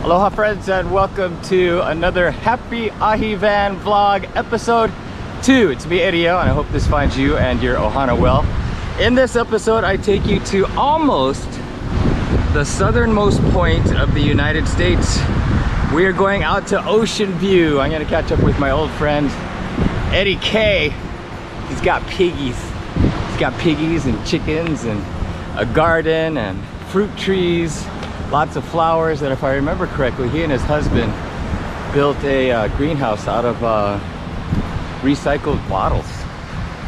Aloha friends, and welcome to another Happy Ahi Van vlog episode 2. It's me, Eddie-o, and I hope this finds you and your ohana well. In this episode, I take you to almost the southernmost point of the United States. We are going out to Oceanview. I'm gonna catch up with my old friend, Eddie K. He's got piggies. He's got piggies and chickens and a garden and fruit trees. Lots of flowers, and if I remember correctly, he and his husband built a greenhouse out of recycled bottles.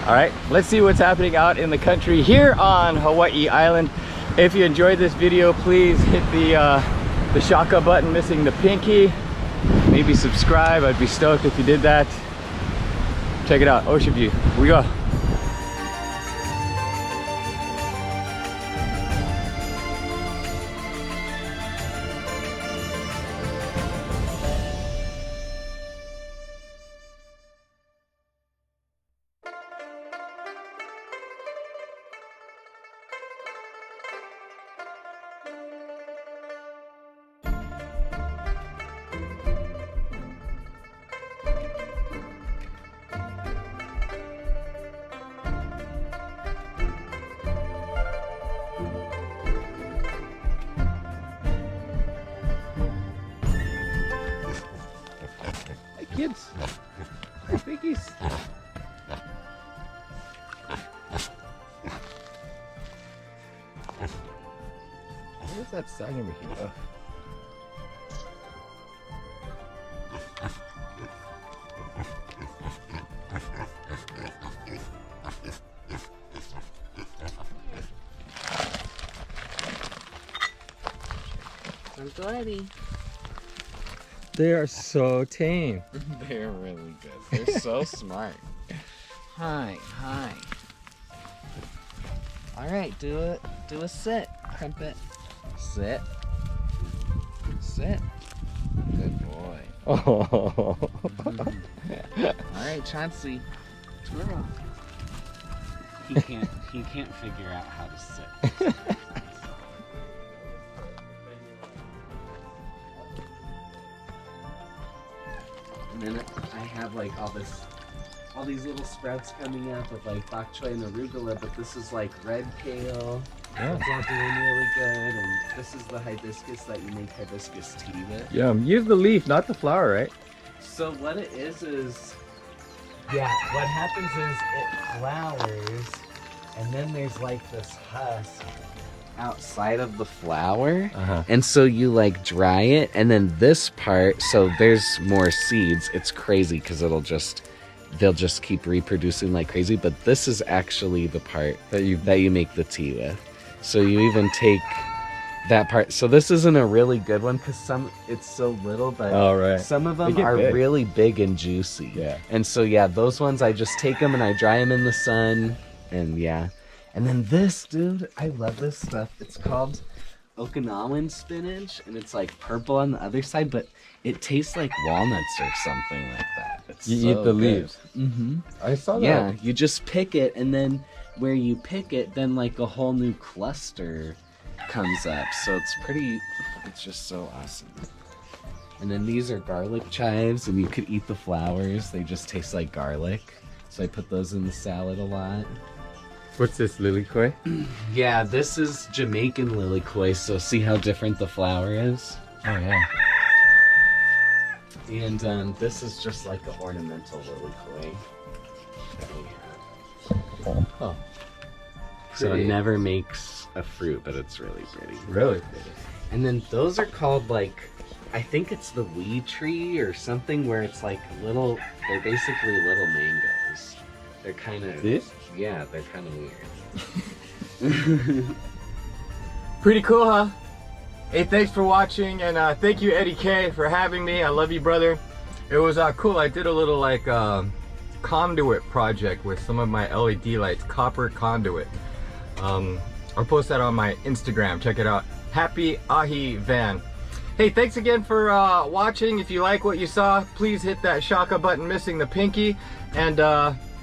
All right, let's see what's happening out in the country here on Hawaii Island. If you enjoyed this video, please hit the shaka button missing the pinky. Maybe subscribe. I'd be stoked if you did that. Check it out, Oceanview. Here we go. Kids, hi Piggies. What is that sound you're making? Oh. They are so tame. They're really good. They're so smart. Hi, hi. All right, do a sit, Crumpet. Sit. Sit. Good boy. Oh. All right, Chauncey. Twirl. He can't figure out how to sit. And then I have like all these little sprouts coming up with like bok choy and arugula, but this is like red kale. Yeah. It's not doing really good, and this is the hibiscus that you make hibiscus tea with. Yum. Use the leaf, not the flower, right? So what it is, yeah, what happens is it flowers, and then there's like this husk outside of the flower, and so you like dry it, and then this part, so there's more seeds. It's crazy because they'll just keep reproducing like crazy, but this is actually the part that you make the tea with. So you even take that part. So this isn't a really good one because it's so little, but some of them are really big and juicy. Yeah. And so yeah, those ones I just take them and I dry them in the sun, and yeah. And then this, dude, I love this stuff. It's called Okinawan spinach, and it's like purple on the other side, but it tastes like walnuts or something like that. It's You so eat the good. leaves. Mm-hmm. I saw that. Yeah, you just pick it, and then where you pick it, then like a whole new cluster comes up. So it's just so awesome. And then these are garlic chives, and you could eat the flowers. They just taste like garlic. So I put those in the salad a lot. What's this, lilikoi? Yeah, this is Jamaican lilikoi, so see how different the flower is? Oh yeah. And this is just like an ornamental lilikoi that we have. Oh. So it Pretty. never makes a fruit, but it's really pretty. Really pretty. And then those are called like, I think it's the weed tree or something, where it's like they're basically little mangoes. They're kind of... This? Yeah, they're kind of weird. Pretty cool, huh? Hey, thanks for watching, and thank you, Eddie K, for having me. I love you, brother. It was cool. I did a little like conduit project with some of my LED lights, copper conduit. I'll post that on my Instagram. Check it out. Happy Ahi Van. Hey, thanks again for watching. If you like what you saw, please hit that shaka button missing the pinky, and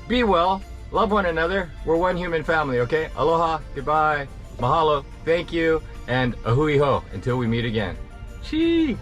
be well. Love one another. We're one human family, okay? Aloha, goodbye, mahalo, thank you, and a hui ho until we meet again. Chee!